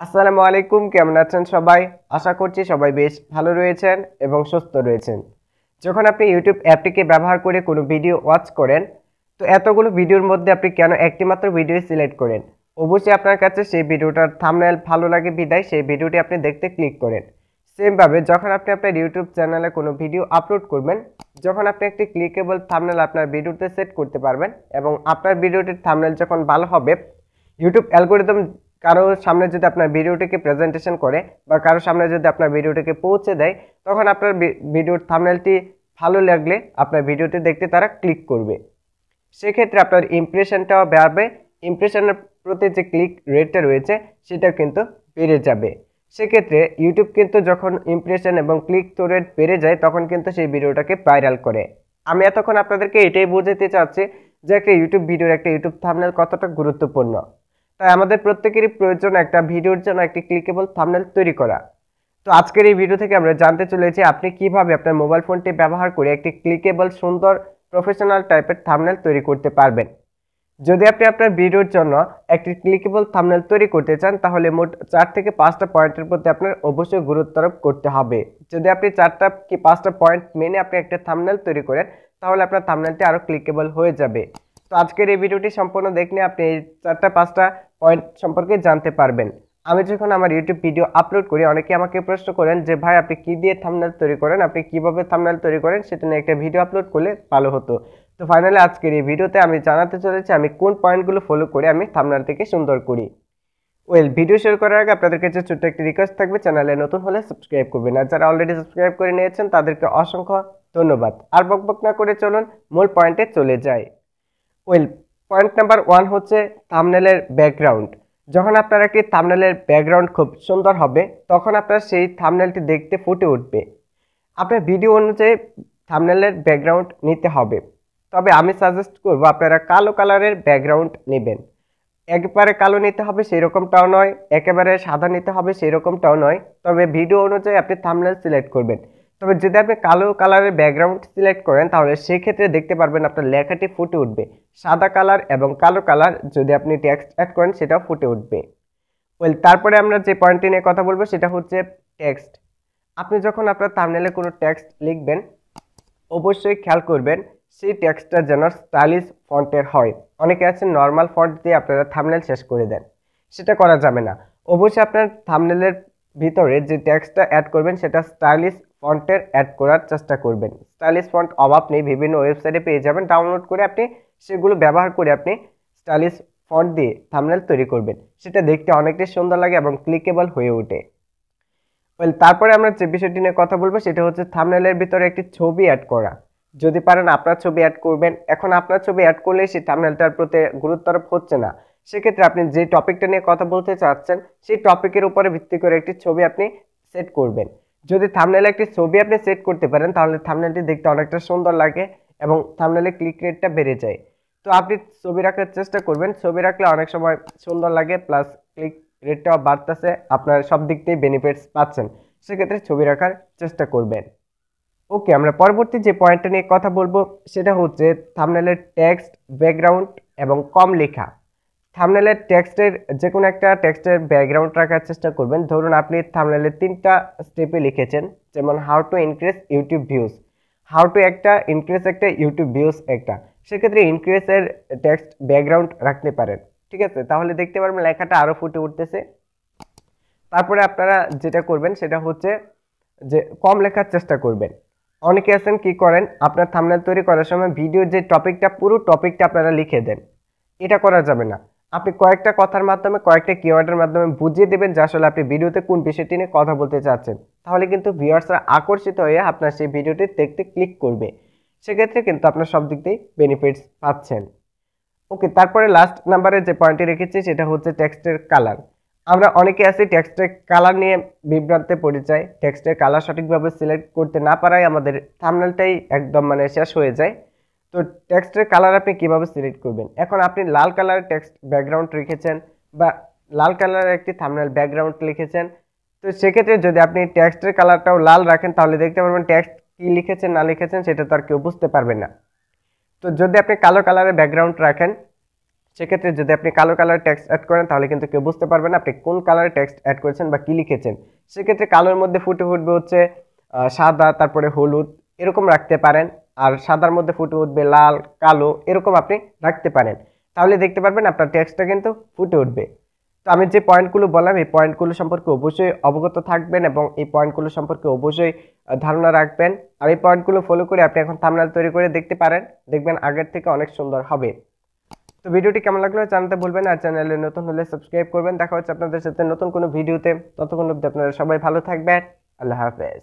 আসসালামু আলাইকুম, কেমন আছেন সবাই? আশা করছি সবাই বেশ ভালো রয়েছেন এবং সুস্থ রয়েছেন। যখন আপনি ইউটিউব অ্যাপটিকে ব্যবহার করে কোনো ভিডিও ওয়াচ করেন, তো এতগুলো ভিডিওর মধ্যে আপনি কেন একটি মাত্র ভিডিও সিলেক্ট করেন? অবশ্যই আপনার কাছে সেই ভিডিওটার থাম্বনেল ভালো লাগে বিধায় সেই ভিডিওটি আপনি দেখতে ক্লিক করেন। সেমভাবে যখন আপনি আপনার ইউটিউব চ্যানেলে কোনো ভিডিও আপলোড করবেন, যখন আপনি একটি ক্লিকেবল থাম্বনেল আপনার ভিডিওতে সেট করতে পারবেন এবং আপনার ভিডিওটির থাম্বনেল যখন ভালো হবে, ইউটিউব অ্যালগরিদম কারোর সামনে যদি আপনার ভিডিওটিকে প্রেজেন্টেশন করে বা কারোর সামনে যদি আপনার ভিডিওটিকে পৌঁছে দেয়, তখন আপনার ভিডিওর থাম্বনেলটি ভালো লাগলে আপনার ভিডিওটি দেখতে তারা ক্লিক করবে। সেক্ষেত্রে আপনার ইমপ্রেশনটাও বাড়বে, ইমপ্রেশনের প্রতি যে ক্লিক রেটটা রয়েছে সেটা কিন্তু বেড়ে যাবে। সেক্ষেত্রে ইউটিউব কিন্তু যখন ইমপ্রেশন এবং ক্লিক রেট বেড়ে যায় তখন কিন্তু সেই ভিডিওটাকে ভাইরাল করে। আমি এতক্ষণ আপনাদেরকে এটাই বোঝাতে চাচ্ছি যে একটা ইউটিউব ভিডিওর একটা ইউটিউব থাম্বনেল কতটা গুরুত্বপূর্ণ। তাই আমাদের প্রত্যেকেরই প্রয়োজন একটা ভিডিওর জন্য একটি ক্লিকেবল থাম্বনেল তৈরি করা। তো আজকের এই ভিডিও থেকে আমরা জানতে চলেছি আপনি কিভাবে আপনার মোবাইল ফোনটি ব্যবহার করে একটি ক্লিকেবল সুন্দর প্রফেশনাল টাইপের থাম্বনেল তৈরি করতে পারবেন। যদি আপনি আপনার ভিডিওর জন্য একটি ক্লিকেবল থাম্বনেল তৈরি করতে চান, তাহলে মোট 4 থেকে 5টা পয়েন্টের প্রতি আপনার অবশ্যই গুরুত্ব আরোপ করতে হবে। যদি আপনি 4টা কি 5টা পয়েন্ট মেনে আপনি একটা থাম্বনেল তৈরি করেন, তাহলে আপনার থাম্বনেলটি আরও ক্লিকেবল হয়ে যাবে। তো আজকের এই ভিডিওটি সম্পূর্ণ দেখলে আপনি এই 4টা-5টা পয়েন্ট সম্পর্কে জানতে পারবেন। আমি যখন আমার ইউটিউব ভিডিও আপলোড করি, অনেকে আমাকে প্রশ্ন করেন যে ভাই আপনি কি দিয়ে থাম্বনেল তৈরি করেন, আপনি কিভাবে থাম্বনেল তৈরি করেন, সেটা নিয়ে একটা ভিডিও আপলোড করলে ভালো হতো। তো ফাইনালি আজকের এই ভিডিওতে আমি জানাতে চলেছি আমি কোন পয়েন্টগুলো ফলো করে আমি থাম্বনেলটিকে সুন্দর করি। ভিডিও শুরু করার আগে আপনাদের কাছে ছোট্ট একটি রিকোয়েস্ট থাকবে, চ্যানেলে নতুন হলে সাবস্ক্রাইব করবেন, আর যারা অলরেডি সাবস্ক্রাইব করে নিয়েছেন তাদেরকে অসংখ্য ধন্যবাদ। আর বকবক না করে চলুন মূল পয়েন্টে চলে যাই। পয়েন্ট নাম্বার 1 হচ্ছে থাম্বনেলের ব্যাকগ্রাউন্ড। যখন আপনার একটি থাম্বনেলের ব্যাকগ্রাউন্ড খুব সুন্দর হবে, তখন আপনার সেই থাম্বনেলটি দেখতে ফুটে উঠবে। আপনার ভিডিও অনুযায়ী থাম্বনেলের ব্যাকগ্রাউন্ড নিতে হবে, তবে আমি সাজেস্ট করব আপনারা কালো কালারের ব্যাকগ্রাউন্ড নেবেন। একেবারে কালো নিতে হবে সেই রকমটাও নয়, একেবারে সাদা নিতে হবে সেই রকমটাও নয়, তবে ভিডিও অনুযায়ী আপনি থাম্বনেল সিলেক্ট করবেন। তবে যদি আপনি কালো কালারের ব্যাকগ্রাউন্ড সিলেক্ট করেন, তাহলে সেই ক্ষেত্রে দেখতে পারবেন আপনার লেখাটি ফুটে উঠবে। সাদা কালার এবং কালো কালার যদি আপনি টেক্সট অ্যাড করেন, সেটাও ফুটে উঠবে। তারপরে আমরা যে পয়েন্টটি নিয়ে কথা বলবো সেটা হচ্ছে টেক্সট। আপনি যখন আপনার থাম্বনেলে কোনো টেক্সট লিখবেন, অবশ্যই খেয়াল করবেন সেই টেক্সটটা যেন স্টাইলিশ ফন্টের হয়। অনেকে আছেন নর্মাল ফন্ট দিয়ে আপনারা থাম্বনেল শেষ করে দেন, সেটা করা যাবে না। অবশ্যই আপনার থাম্বনেলের ভিতরে যে টেক্সটটা অ্যাড করবেন সেটা স্টাইলিশ ফন্টের অ্যাড করার চেষ্টা করবেন। স্টাইলিশ ফন্ট অভাব নেই, বিভিন্ন ওয়েবসাইটে পেয়ে যাবেন, ডাউনলোড করে আপনি সেগুলো ব্যবহার করে আপনি স্টাইলিশ ফন্ট দিয়ে থাম্বনেল তৈরি করবেন। সেটা দেখতে অনেকটাই সুন্দর লাগে এবং ক্লিকেবল হয়ে ওঠে। তারপরে আমরা যে বিষয়টি নিয়ে কথা বলবো সেটা হচ্ছে থাম্বনেলের ভিতরে একটি ছবি অ্যাড করা। যদি পারেন আপনার ছবি অ্যাড করবেন। এখন আপনার ছবি অ্যাড করলে সেই থাম্বনেলটার প্রতি গুরুত্ব আরোপ হচ্ছে না। সেক্ষেত্রে আপনি যে টপিকটা নিয়ে কথা বলতে চাচ্ছেন সেই টপিকের উপরে ভিত্তি করে একটি ছবি আপনি সেট করবেন। যদি থাম্বনেলে একটি ছবি আপনি সেট করতে পারেন, তাহলে থাম্বনেলটি দেখতে অনেকটা সুন্দর লাগে এবং থাম্বনেলে ক্লিক রেটটা বেড়ে যায়। তো আপনি ছবি রাখার চেষ্টা করবেন, ছবি রাখলে অনেক সময় সুন্দর লাগে, প্লাস ক্লিক রেটটাও বাড়তেছে, আপনার সব দিক থেকে বেনিফিটস পাচ্ছেন। সেক্ষেত্রে ছবি রাখার চেষ্টা করবেন। আমরা পরবর্তী যে পয়েন্টটা নিয়ে কথা বলবো সেটা হচ্ছে থাম্বনেলের টেক্সট, ব্যাকগ্রাউন্ড এবং কম লেখা। থাম্বনেলের টেক্সটের যে কোনো একটা টেক্সটের ব্যাকগ্রাউন্ড রাখার চেষ্টা করবেন। ধরুন আপনি থাম্বনেলের 3টা স্টেপে লিখেছেন, যেমন how to increase YouTube views, how to একটা, ইনক্রিজ একটা, ইউটিউব ভিউজ একটা। সেক্ষেত্রে ইনক্রিজের টেক্সট ব্যাকগ্রাউন্ড রাখতে পারেন, ঠিক আছে? তাহলে দেখতে পারবেন লেখাটা আরও ফুটে উঠতেছে। তারপরে আপনারা যেটা করবেন সেটা হচ্ছে যে কম লেখার চেষ্টা করবেন। অনেকে আছেন কি করেন, আপনার থাম্বনেল তৈরি করার সময় ভিডিওর যে টপিকটা, পুরো টপিকটা আপনারা লিখে দেন। এটা করা যাবে না। আপনি কয়েকটা কথার মাধ্যমে, কয়েকটা কিওয়ার্ডের মাধ্যমে বুঝিয়ে দেবেন যে আসলে আপনি ভিডিওতে কোন বিষয়টি নিয়ে কথা বলতে চাচ্ছেন। তাহলে কিন্তু ভিউয়ার্সরা আকর্ষিত হয়ে আপনার সেই ভিডিওটি দেখতে ক্লিক করবে। সেক্ষেত্রে কিন্তু আপনার সব দিক থেকেই বেনিফিটস পাচ্ছেন। তারপরে লাস্ট নাম্বারে যে পয়েন্টটি রেখেছি সেটা হচ্ছে টেক্সটের কালার। আমরা অনেকে আছি টেক্সটের কালার নিয়ে বিভ্রান্তে পড়ে যাই। টেক্সটের কালার সঠিকভাবে সিলেক্ট করতে না পারায় আমাদের থাম্বনেলটাই একদম শেষ হয়ে যায়। তো টেক্সটের কালার আপনি কিভাবে সিলেক্ট করবেন? এখন আপনি লাল কালারের টেক্সট ব্যাকগ্রাউন্ড রেখেছেন বা লাল কালারের একটি থাম্বনেল ব্যাকগ্রাউন্ড লিখেছেন, তো সেক্ষেত্রে যদি আপনি টেক্সটের কালারটাও লাল রাখেন, তাহলে দেখতে পারবেন টেক্সট কি লিখেছেন না লিখেছেন সেটা তো আর কেউ বুঝতে পারবে না। তো যদি আপনি কালো কালারের ব্যাকগ্রাউন্ড রাখেন, সেক্ষেত্রে যদি আপনি কালো কালার টেক্সট অ্যাড করেন তাহলে কিন্তু কেউ বুঝতে পারবে না আপনি কোন কালারের টেক্সট অ্যাড করেছেন বা কি লিখেছেন। সেক্ষেত্রে কালোর মধ্যে ফুটে উঠবে হচ্ছে সাদা, তারপরে হলুদ, এরকম রাখতে পারেন। আর সাদার মধ্যে ফুটে উঠবে লাল, কালো, এরকম আপনি রাখতে পারেন। তাহলে দেখতে পারবেন আপনার টেক্সটটা কিন্তু ফুটে উঠবে। তো আমি যে পয়েন্টগুলো বললাম এই পয়েন্টগুলো সম্পর্কে অবশ্যই অবগত থাকবেন এবং এই পয়েন্টগুলো সম্পর্কে অবশ্যই ধারণা রাখবেন। আর এই পয়েন্টগুলো ফলো করে আপনি এখন থাম্বনেল তৈরি করে দেখতে পারেন, দেখবেন আগের থেকে অনেক সুন্দর হবে। তো ভিডিওটি কেমন লাগলো জানাতে ভুলবেন না, আর চ্যানেলে নতুন হলে সাবস্ক্রাইব করবেন। দেখা হচ্ছে আপনাদের সাথে নতুন কোনো ভিডিওতে। ততক্ষণ অবধি আপনারা সবাই ভালো থাকবেন। আল্লাহ হাফেজ।